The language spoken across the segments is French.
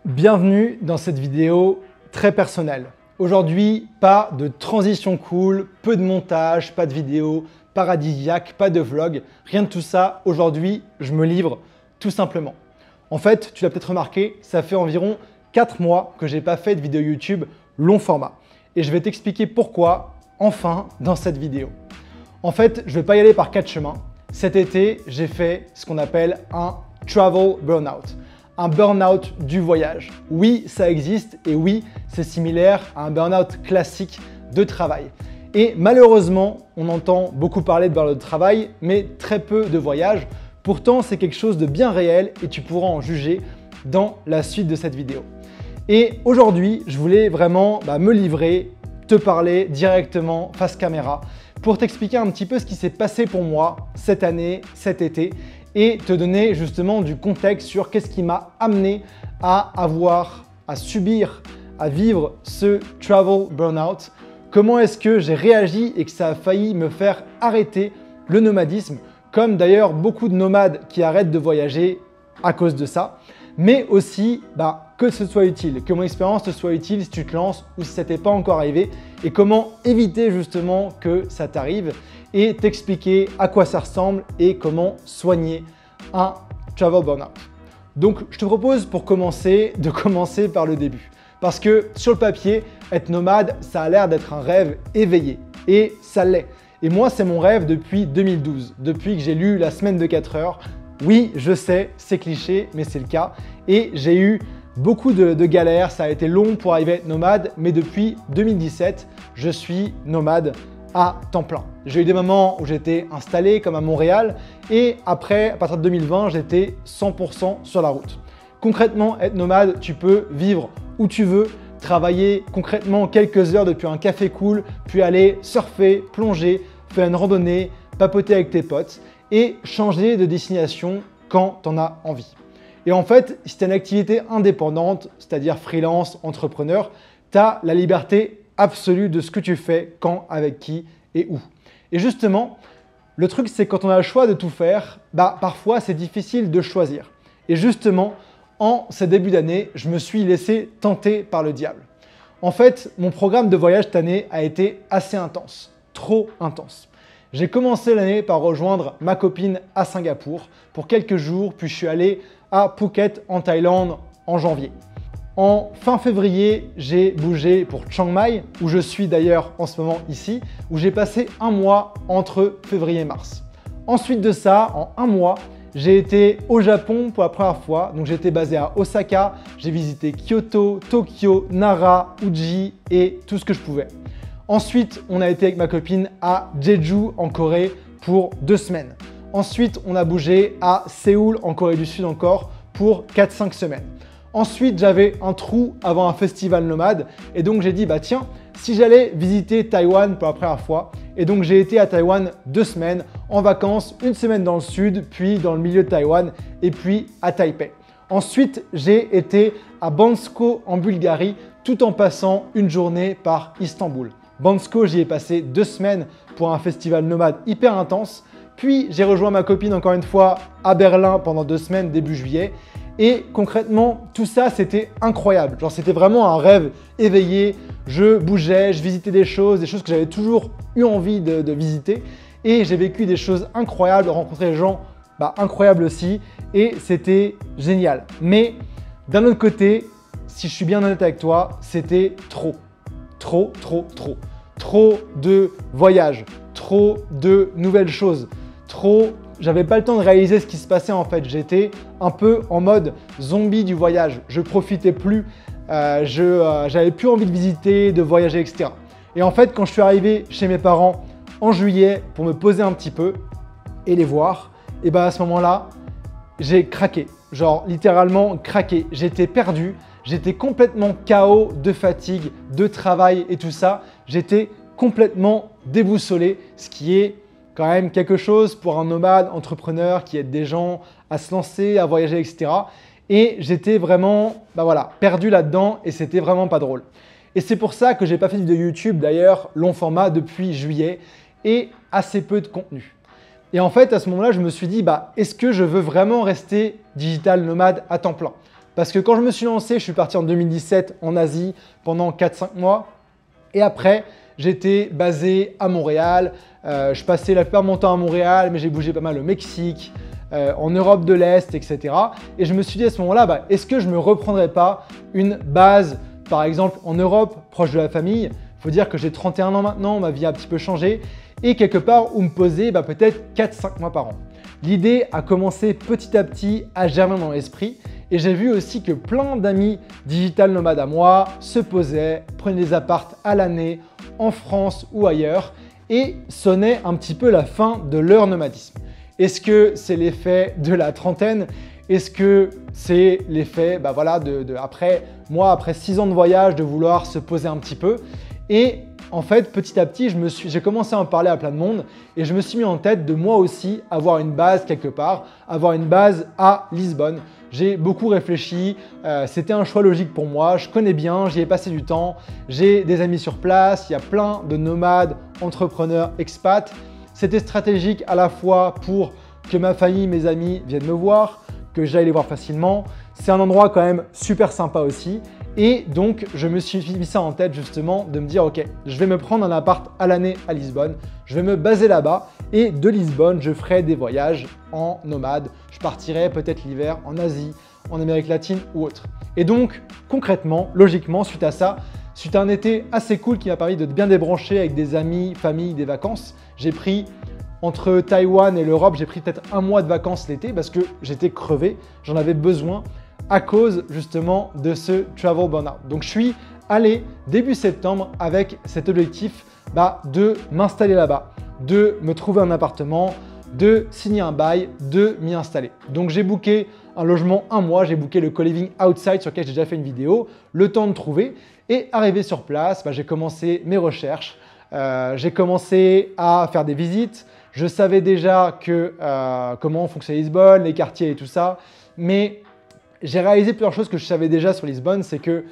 Bienvenue dans cette vidéo très personnelle. Aujourd'hui, pas de transition cool, peu de montage, pas de vidéo paradisiaque, pas de vlog, rien de tout ça. Aujourd'hui, je me livre tout simplement. En fait, tu l'as peut-être remarqué, ça fait environ 4 mois que je n'ai pas fait de vidéo YouTube long format. Et je vais t'expliquer pourquoi, enfin, dans cette vidéo. En fait, je ne vais pas y aller par 4 chemins. Cet été, j'ai fait ce qu'on appelle un travel burnout. Un burn-out du voyage. Oui, ça existe et oui, c'est similaire à un burn-out classique de travail. Et malheureusement, on entend beaucoup parler de burn-out de travail, mais très peu de voyage. Pourtant, c'est quelque chose de bien réel et tu pourras en juger dans la suite de cette vidéo. Et aujourd'hui, je voulais vraiment me livrer, te parler directement face caméra pour t'expliquer un petit peu ce qui s'est passé pour moi cette année, cet été, et te donner justement du contexte sur qu'est-ce qui m'a amené à subir, à vivre ce travel burnout. Comment est-ce que j'ai réagi et que ça a failli me faire arrêter le nomadisme, comme d'ailleurs beaucoup de nomades qui arrêtent de voyager à cause de ça, mais aussi que ce soit utile, que mon expérience te soit utile si tu te lances ou si ça t'est pas encore arrivé, et comment éviter justement que ça t'arrive et t'expliquer à quoi ça ressemble et comment soigner un travel burnout. Donc je te propose pour commencer de commencer par le début. Parce que sur le papier, être nomade, ça a l'air d'être un rêve éveillé. Et ça l'est. Et moi, c'est mon rêve depuis 2012, depuis que j'ai lu La semaine de 4 heures. Oui, je sais, c'est cliché, mais c'est le cas. Et j'ai eu beaucoup de galères, ça a été long pour arriver à être nomade, mais depuis 2017, je suis nomade à temps plein. J'ai eu des moments où j'étais installé comme à Montréal et après, à partir de 2020, j'étais 100% sur la route. Concrètement, être nomade, tu peux vivre où tu veux, travailler concrètement quelques heures depuis un café cool, puis aller surfer, plonger, faire une randonnée, papoter avec tes potes et changer de destination quand tu en as envie. Et en fait, si tu as une activité indépendante, c'est-à-dire freelance, entrepreneur, tu as la liberté absolue de ce que tu fais, quand, avec qui et où. Et justement, le truc, c'est quand on a le choix de tout faire, parfois c'est difficile de choisir. Et justement, en ce début d'année, je me suis laissé tenter par le diable. En fait, mon programme de voyage cette année a été assez intense, trop intense. J'ai commencé l'année par rejoindre ma copine à Singapour pour quelques jours, puis je suis allé à Phuket en Thaïlande en janvier. En fin février, j'ai bougé pour Chiang Mai, où je suis d'ailleurs en ce moment ici, où j'ai passé un mois entre février et mars. Ensuite de ça, en un mois, j'ai été au Japon pour la première fois. Donc j'étais basé à Osaka, j'ai visité Kyoto, Tokyo, Nara, Uji et tout ce que je pouvais. Ensuite, on a été avec ma copine à Jeju en Corée pour 2 semaines. Ensuite, on a bougé à Séoul en Corée du Sud encore pour 4-5 semaines. Ensuite, j'avais un trou avant un festival nomade et donc j'ai dit tiens, si j'allais visiter Taïwan pour la première fois, et donc j'ai été à Taïwan 2 semaines en vacances, 1 semaine dans le sud, puis dans le milieu de Taïwan et puis à Taipei. Ensuite, j'ai été à Bansko en Bulgarie tout en passant une journée par Istanbul. Bansko, j'y ai passé 2 semaines pour un festival nomade hyper intense. Puis j'ai rejoint ma copine encore une fois à Berlin pendant 2 semaines début juillet. Et concrètement, tout ça, c'était incroyable. Genre, c'était vraiment un rêve éveillé. Je bougeais, je visitais des choses que j'avais toujours eu envie de visiter. Et j'ai vécu des choses incroyables, rencontré des gens incroyables aussi. Et c'était génial. Mais d'un autre côté, si je suis bien honnête avec toi, c'était trop. Trop de voyages, trop de nouvelles choses, j'avais pas le temps de réaliser ce qui se passait en fait. J'étais un peu en mode zombie du voyage. Je profitais plus, j'avais plus envie de visiter, de voyager, etc. Et en fait, quand je suis arrivé chez mes parents en juillet pour me poser un petit peu et les voir, et à ce moment-là, j'ai craqué. Genre littéralement craqué. J'étais perdu, j'étais complètement KO de fatigue, de travail et tout ça. J'étais complètement déboussolé, ce qui est quand même quelque chose pour un nomade entrepreneur qui aide des gens à se lancer, à voyager, etc. Et j'étais vraiment perdu là-dedans et c'était vraiment pas drôle. Et c'est pour ça que j'ai pas fait de vidéo YouTube d'ailleurs long format depuis juillet et assez peu de contenu. Et en fait, à ce moment-là, je me suis dit, est-ce que je veux vraiment rester digital nomade à temps plein? Parce que quand je me suis lancé, je suis parti en 2017 en Asie pendant 4-5 mois. Et après, j'étais basé à Montréal. Je passais la plupart de mon temps à Montréal, mais j'ai bougé pas mal au Mexique, en Europe de l'Est, etc. Et je me suis dit à ce moment-là, est-ce que je ne me reprendrais pas une base, par exemple en Europe, proche de la famille? Il faut dire que j'ai 31 ans maintenant, ma vie a un petit peu changé. Et quelque part où me poser peut-être 4-5 mois par an. L'idée a commencé petit à petit à germer dans l'esprit. Et j'ai vu aussi que plein d'amis digital nomades à moi se posaient, prenaient des apparts à l'année en France ou ailleurs et sonnaient un petit peu la fin de leur nomadisme. Est-ce que c'est l'effet de la trentaine? Est-ce que c'est l'effet après 6 ans de voyage, de vouloir se poser un petit peu? Et en fait, petit à petit, j'ai commencé à en parler à plein de monde et je me suis mis en tête de moi aussi avoir une base quelque part, avoir une base à Lisbonne. J'ai beaucoup réfléchi, c'était un choix logique pour moi, je connais bien, j'y ai passé du temps, j'ai des amis sur place, il y a plein de nomades, entrepreneurs, expats. C'était stratégique à la fois pour que ma famille, mes amis viennent me voir, que j'aille les voir facilement. C'est un endroit quand même super sympa aussi. Et donc, je me suis mis ça en tête justement de me dire, ok, je vais me prendre un appart à l'année à Lisbonne, je vais me baser là-bas et de Lisbonne, je ferai des voyages en nomade. Je partirai peut-être l'hiver en Asie, en Amérique latine ou autre. Et donc, concrètement, logiquement, suite à ça, suite à un été assez cool qui m'a permis de bien débrancher avec des amis, famille, des vacances, j'ai pris entre Taïwan et l'Europe, j'ai pris peut-être un mois de vacances l'été parce que j'étais crevé, j'en avais besoin à cause justement de ce travel burnout. Donc je suis allé début septembre avec cet objectif de m'installer là-bas, de me trouver un appartement, de signer un bail, de m'y installer. Donc j'ai booké un logement un mois, j'ai booké le co-living outside sur lequel j'ai déjà fait une vidéo, le temps de trouver et arrivé sur place, j'ai commencé mes recherches, j'ai commencé à faire des visites. Je savais déjà comment fonctionnait Lisbonne, les quartiers et tout ça, mais j'ai réalisé plusieurs choses que je savais déjà sur Lisbonne, c'est que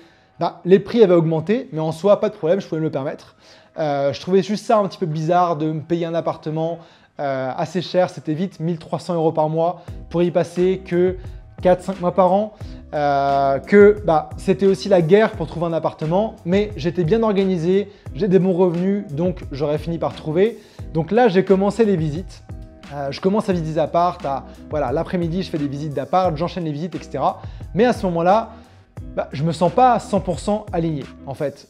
les prix avaient augmenté, mais en soi, pas de problème, je pouvais me le permettre. Je trouvais juste ça un petit peu bizarre de me payer un appartement assez cher, c'était vite 1 300 € par mois pour y passer que 4-5 mois par an, c'était aussi la guerre pour trouver un appartement, mais j'étais bien organisé, j'ai des bons revenus, donc j'aurais fini par trouver. Donc là, j'ai commencé les visites. Je commence à visiter des apparts, l'après-midi, je fais des visites d'appart, j'enchaîne les visites, etc. Mais à ce moment-là, je ne me sens pas à 100% aligné en fait.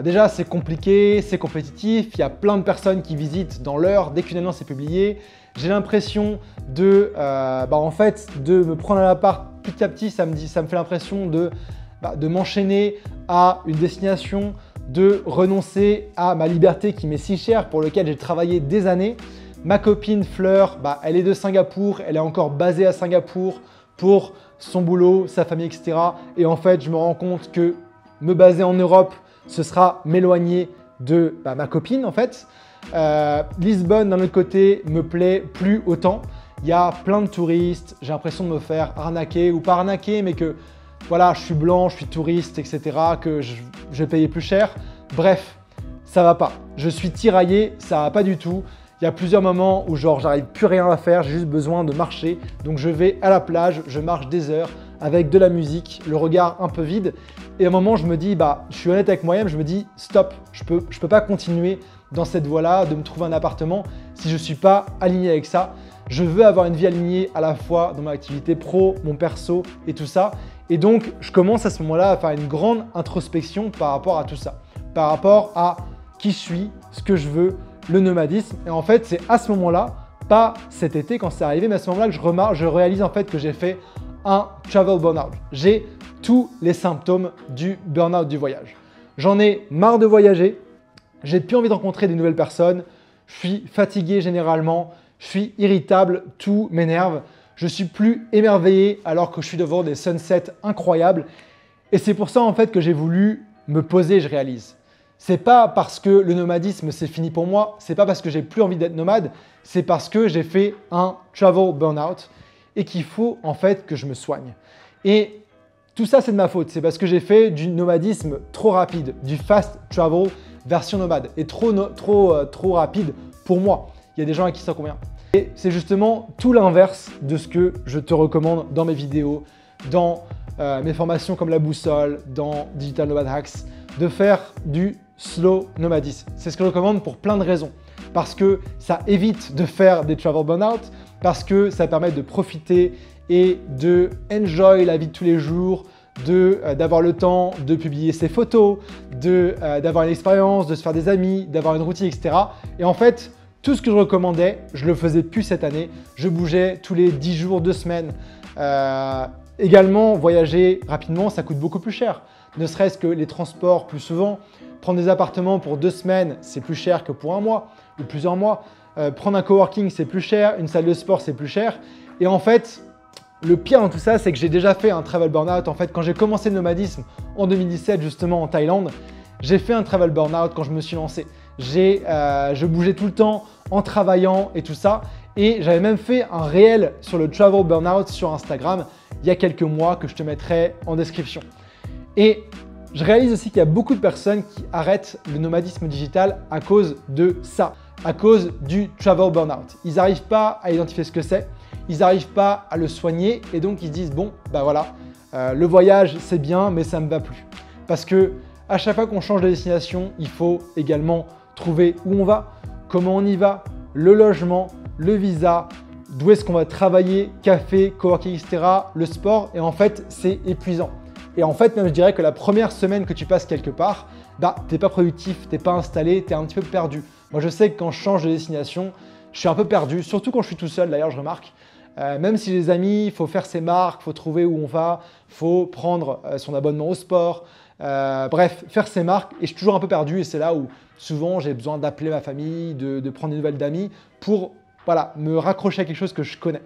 Déjà, c'est compliqué, c'est compétitif, il y a plein de personnes qui visitent dans l'heure, dès qu'une annonce est publiée. J'ai l'impression de me prendre un appart petit à petit, ça me fait l'impression de m'enchaîner à une destination, de renoncer à ma liberté qui m'est si chère, pour laquelle j'ai travaillé des années. Ma copine Fleur, elle est de Singapour, elle est encore basée à Singapour pour son boulot, sa famille, etc. Et en fait, je me rends compte que me baser en Europe, ce sera m'éloigner de ma copine en fait. Lisbonne, d'un autre côté, me plaît plus autant. Il y a plein de touristes, j'ai l'impression de me faire arnaquer ou pas arnaquer, mais que voilà, je suis blanc, je suis touriste, etc., que je vais payer plus cher. Bref, ça va pas. Je suis tiraillé, ça va pas du tout. Il y a plusieurs moments où j'arrive plus rien à faire, j'ai juste besoin de marcher. Donc je vais à la plage, je marche des heures avec de la musique, le regard un peu vide. Et à un moment, je me dis, je suis honnête avec moi-même, je me dis stop, je peux pas continuer dans cette voie-là, de me trouver un appartement si je ne suis pas aligné avec ça. Je veux avoir une vie alignée à la fois dans mon activité pro, mon perso et tout ça. Et donc, je commence à ce moment-là à faire une grande introspection par rapport à tout ça, par rapport à qui je suis, ce que je veux, le nomadisme. Et en fait, c'est à ce moment-là, pas cet été quand c'est arrivé, mais à ce moment-là que je réalise en fait que j'ai fait un travel burnout. J'ai tous les symptômes du burnout du voyage. J'en ai marre de voyager, j'ai plus envie de rencontrer des nouvelles personnes, je suis fatigué généralement, je suis irritable, tout m'énerve, je suis plus émerveillé alors que je suis devant des sunsets incroyables. Et c'est pour ça en fait que j'ai voulu me poser, je réalise. C'est pas parce que le nomadisme c'est fini pour moi, c'est pas parce que j'ai plus envie d'être nomade, c'est parce que j'ai fait un travel burnout et qu'il faut en fait que je me soigne. Et tout ça c'est de ma faute, c'est parce que j'ai fait du nomadisme trop rapide, du fast travel version nomade et trop rapide pour moi. Il y a des gens à qui ça convient. Et c'est justement tout l'inverse de ce que je te recommande dans mes vidéos, dans mes formations comme la boussole dans Digital Nomad Hacks, de faire du slow nomadisme. C'est ce que je recommande pour plein de raisons. Parce que ça évite de faire des travel burnout, parce que ça permet de profiter et de enjoy la vie de tous les jours, d'avoir le temps de publier ses photos, d'avoir une expérience, de se faire des amis, d'avoir une routine, etc. Et en fait, tout ce que je recommandais, je le faisais plus cette année. Je bougeais tous les 10 jours, 2 semaines. Également, voyager rapidement, ça coûte beaucoup plus cher. Ne serait-ce que les transports plus souvent. Prendre des appartements pour 2 semaines, c'est plus cher que pour un mois ou plusieurs mois. Prendre un coworking, c'est plus cher. Une salle de sport, c'est plus cher. Et en fait, le pire dans tout ça, c'est que j'ai déjà fait un travel burnout. En fait, quand j'ai commencé le nomadisme en 2017, justement en Thaïlande, j'ai fait un travel burnout quand je me suis lancé. Je bougeais tout le temps en travaillant et tout ça. Et j'avais même fait un réel sur le travel burnout sur Instagram il y a quelques mois que je te mettrai en description. Et je réalise aussi qu'il y a beaucoup de personnes qui arrêtent le nomadisme digital à cause de ça, à cause du travel burnout. Ils n'arrivent pas à identifier ce que c'est. Ils n'arrivent pas à le soigner et donc ils se disent bon, bah voilà, le voyage c'est bien mais ça ne me va plus. Parce que à chaque fois qu'on change de destination, il faut également trouver où on va, comment on y va, le logement, le visa, d'où est-ce qu'on va travailler, café, coworking, etc., le sport et en fait c'est épuisant. Et en fait même je dirais que la première semaine que tu passes quelque part, bah t'es pas productif, t'es pas installé, t'es un petit peu perdu. Moi je sais que quand je change de destination, je suis un peu perdu, surtout quand je suis tout seul d'ailleurs je remarque. Même si les amis, il faut faire ses marques, il faut trouver où on va, il faut prendre son abonnement au sport, bref, faire ses marques et je suis toujours un peu perdu et c'est là où souvent j'ai besoin d'appeler ma famille, de prendre des nouvelles d'amis pour voilà, me raccrocher à quelque chose que je connais.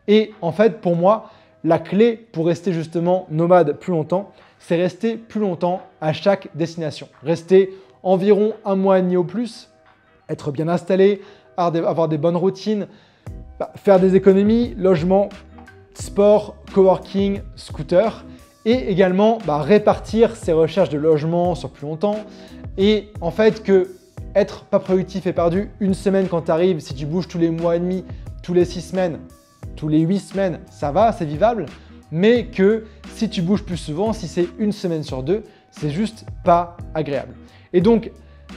Et en fait, pour moi, la clé pour rester justement nomade plus longtemps, c'est rester plus longtemps à chaque destination. Rester environ 1 mois et demi au plus, être bien installé, avoir des bonnes routines, faire des économies, logement, sport, coworking, scooter et également répartir ses recherches de logement sur plus longtemps et en fait que être pas productif et perdu une semaine quand tu arrives, si tu bouges tous les mois et demi, tous les 6 semaines, tous les 8 semaines, ça va, c'est vivable, mais que si tu bouges plus souvent, si c'est 1 semaine sur 2, c'est juste pas agréable. Et donc,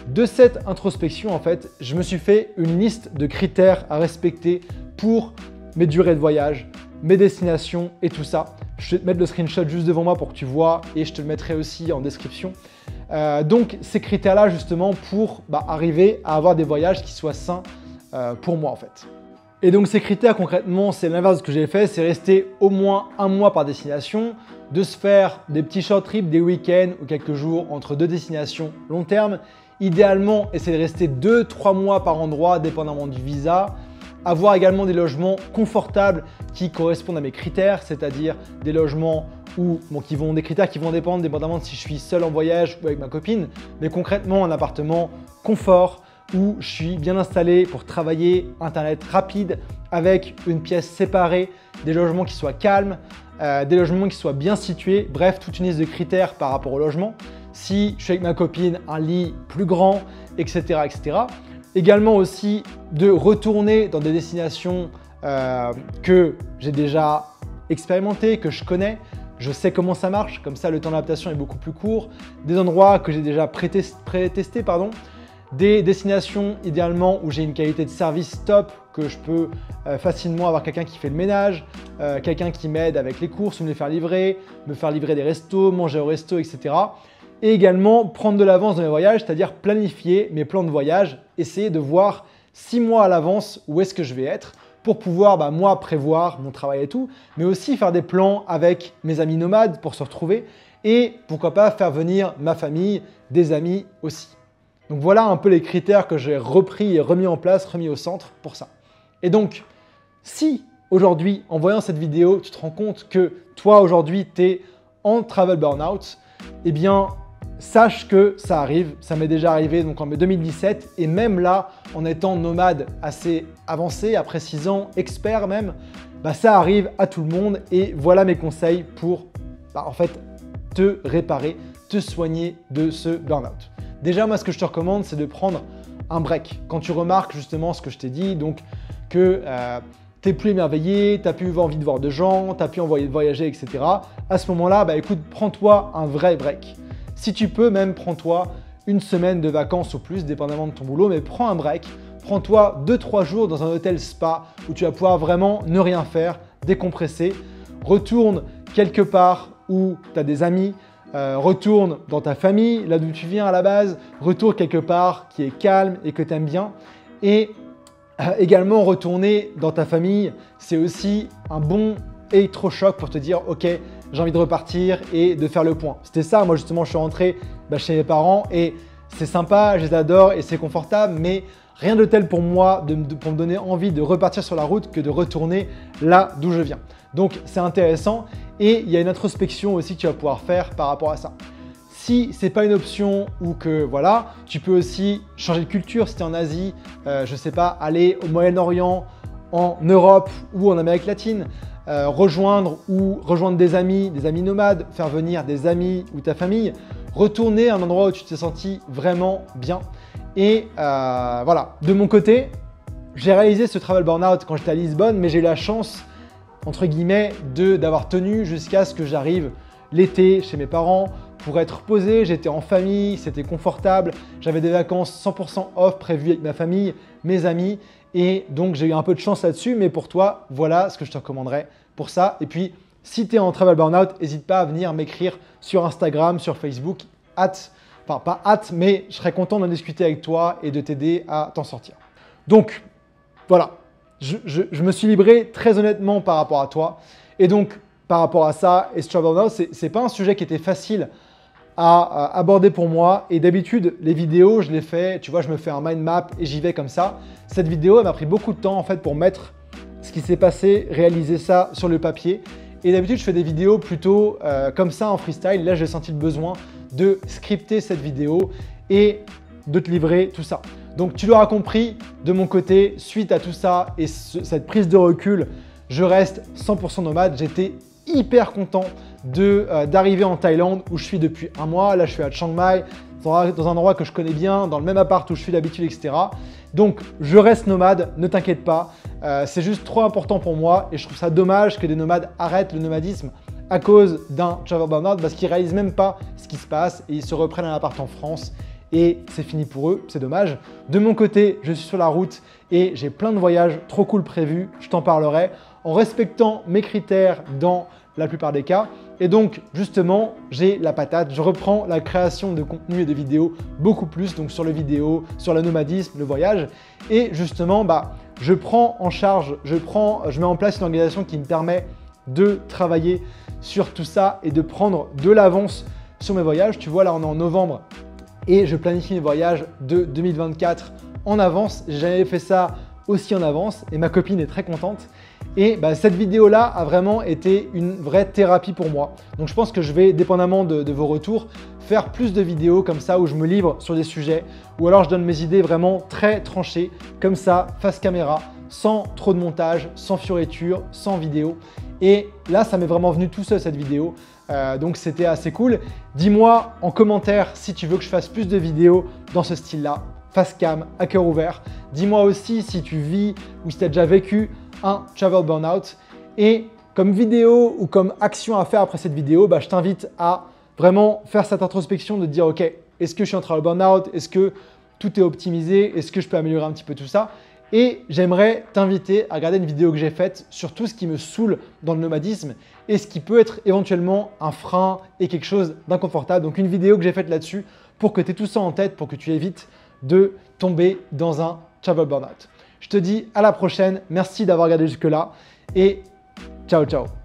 de cette introspection, en fait, je me suis fait une liste de critères à respecter pour mes durées de voyage, mes destinations et tout ça. Je vais te mettre le screenshot juste devant moi pour que tu vois et je te le mettrai aussi en description. Donc, ces critères-là, justement, pour arriver à avoir des voyages qui soient sains pour moi, en fait. Et donc, ces critères, concrètement, c'est l'inverse de ce que j'ai fait, c'est rester au moins 1 mois par destination, de se faire des petits short trips, des week-ends ou quelques jours entre 2 destinations long terme. Idéalement, essayer de rester 2-3 mois par endroit, dépendamment du visa. Avoir également des logements confortables qui correspondent à mes critères, c'est-à-dire des logements des critères qui vont dépendre dépendamment de si je suis seul en voyage ou avec ma copine, mais concrètement un appartement confort où je suis bien installé pour travailler, internet rapide, avec une pièce séparée, des logements qui soient calmes, des logements qui soient bien situés, bref, toute une liste de critères par rapport au logement. Si je suis avec ma copine, un lit plus grand, etc. etc. Également aussi de retourner dans des destinations que j'ai déjà expérimentées, que je connais. Je sais comment ça marche, comme ça le temps d'adaptation est beaucoup plus court. Des endroits que j'ai déjà pré-testés, des destinations idéalement où j'ai une qualité de service top, que je peux facilement avoir quelqu'un qui fait le ménage, quelqu'un qui m'aide avec les courses ou me faire livrer des restos, manger au resto, etc. Et également prendre de l'avance dans mes voyages, c'est-à-dire planifier mes plans de voyage, essayer de voir 6 mois à l'avance où est-ce que je vais être pour pouvoir moi prévoir mon travail et tout, mais aussi faire des plans avec mes amis nomades pour se retrouver et pourquoi pas faire venir ma famille, des amis aussi. Donc voilà un peu les critères que j'ai repris et remis en place, remis au centre pour ça. Et donc, si aujourd'hui, en voyant cette vidéo, tu te rends compte que toi aujourd'hui, tu es en travel burnout, eh bien, sache que ça arrive, ça m'est déjà arrivé donc en 2017 et même là, en étant nomade assez avancé, après 6 ans, expert même, ça arrive à tout le monde et voilà mes conseils pour en fait te réparer, te soigner de ce burn-out. Déjà, moi, ce que je te recommande, c'est de prendre un break. Quand tu remarques justement ce que je t'ai dit, donc que t'es plus émerveillé, t'as plus envie de voir de gens, t'as plus envie de voyager, etc. À ce moment-là, bah écoute, prends-toi un vrai break. Si tu peux, même prends-toi une semaine de vacances ou plus, dépendamment de ton boulot, mais prends un break. Prends-toi 2-3 jours dans un hôtel spa où tu vas pouvoir vraiment ne rien faire, décompresser. Retourne quelque part où tu as des amis, retourne dans ta famille, là d'où tu viens à la base, retourne quelque part qui est calme et que tu aimes bien. Et également retourner dans ta famille, c'est aussi un bon électrochoc pour te dire « Ok, j'ai envie de repartir et de faire le point ». C'était ça, moi justement je suis rentré chez mes parents et c'est sympa, je les adore et c'est confortable, mais rien de tel pour moi pour me donner envie de repartir sur la route que de retourner là d'où je viens. Donc c'est intéressant et il y a une introspection aussi que tu vas pouvoir faire par rapport à ça. Si ce n'est pas une option ou que voilà, tu peux aussi changer de culture si tu es en Asie, je ne sais pas, aller au Moyen-Orient, en Europe ou en Amérique latine, rejoindre des amis nomades, faire venir des amis ou ta famille, retourner à un endroit où tu t'es senti vraiment bien. Et voilà, de mon côté, j'ai réalisé ce travel burnout quand j'étais à Lisbonne, mais j'ai eu la chance, entre guillemets, d'avoir tenu jusqu'à ce que j'arrive l'été chez mes parents pour être posé. J'étais en famille, c'était confortable, j'avais des vacances 100% off prévues avec ma famille, mes amis, et donc j'ai eu un peu de chance là-dessus, mais pour toi, voilà ce que je te recommanderais pour ça. Et puis, si tu es en travel burnout, n'hésite pas à venir m'écrire sur Instagram, sur Facebook, enfin pas hâte, mais je serais content d'en discuter avec toi et de t'aider à t'en sortir. Donc, voilà, je me suis livré très honnêtement par rapport à toi. Et donc, par rapport à ça, et ce travel burnout, ce n'est pas un sujet qui était facile à aborder pour moi. Et d'habitude, les vidéos, je les fais, tu vois, je me fais un mind map et j'y vais comme ça. Cette vidéo, elle m'a pris beaucoup de temps en fait pour mettre ce qui s'est passé, réaliser ça sur le papier. Et d'habitude, je fais des vidéos plutôt comme ça en freestyle. Là, j'ai senti le besoin de scripter cette vidéo et de te livrer tout ça. Donc, tu l'auras compris, de mon côté, suite à tout ça et cette prise de recul, je reste 100% nomade. J'étais hyper content d'arriver en Thaïlande où je suis depuis un mois. Là, je suis à Chiang Mai, dans un endroit que je connais bien, dans le même appart où je suis d'habitude, etc. Donc, je reste nomade, ne t'inquiète pas. C'est juste trop important pour moi et je trouve ça dommage que des nomades arrêtent le nomadisme à cause d'un travel burnout parce qu'ils ne réalisent même pas ce qui se passe et ils se reprennent un appart en France et c'est fini pour eux, c'est dommage. De mon côté, je suis sur la route et j'ai plein de voyages trop cool prévus, je t'en parlerai en respectant mes critères dans la plupart des cas. Et donc, justement, j'ai la patate. Je reprends la création de contenu et de vidéos beaucoup plus, donc sur les vidéos, sur le nomadisme, le voyage. Et justement, je prends en charge, je mets en place une organisation qui me permet de travailler sur tout ça et de prendre de l'avance sur mes voyages. Tu vois, là, on est en novembre et je planifie mes voyages de 2024 en avance. J'ai jamais fait ça aussi en avance et ma copine est très contente. Et cette vidéo-là a vraiment été une vraie thérapie pour moi. Donc je pense que je vais, dépendamment de vos retours, faire plus de vidéos comme ça où je me livre sur des sujets ou alors je donne mes idées vraiment très tranchées, comme ça, face caméra, sans trop de montage, sans fioriture, sans vidéo. Et là, ça m'est vraiment venu tout seul cette vidéo. Donc c'était assez cool. Dis-moi en commentaire si tu veux que je fasse plus de vidéos dans ce style-là, face cam, à cœur ouvert. Dis-moi aussi si tu vis ou si tu as déjà vécu un travel burnout. Et comme vidéo ou comme action à faire après cette vidéo, je t'invite à vraiment faire cette introspection de te dire ok, est-ce que je suis en travel burnout? Est-ce que tout est optimisé? Est-ce que je peux améliorer un petit peu tout ça? Et j'aimerais t'inviter à regarder une vidéo que j'ai faite sur tout ce qui me saoule dans le nomadisme et ce qui peut être éventuellement un frein et quelque chose d'inconfortable. Donc une vidéo que j'ai faite là-dessus pour que tu aies tout ça en tête, pour que tu évites de tomber dans un travel burnout. Je te dis à la prochaine, merci d'avoir regardé jusque-là et ciao ciao.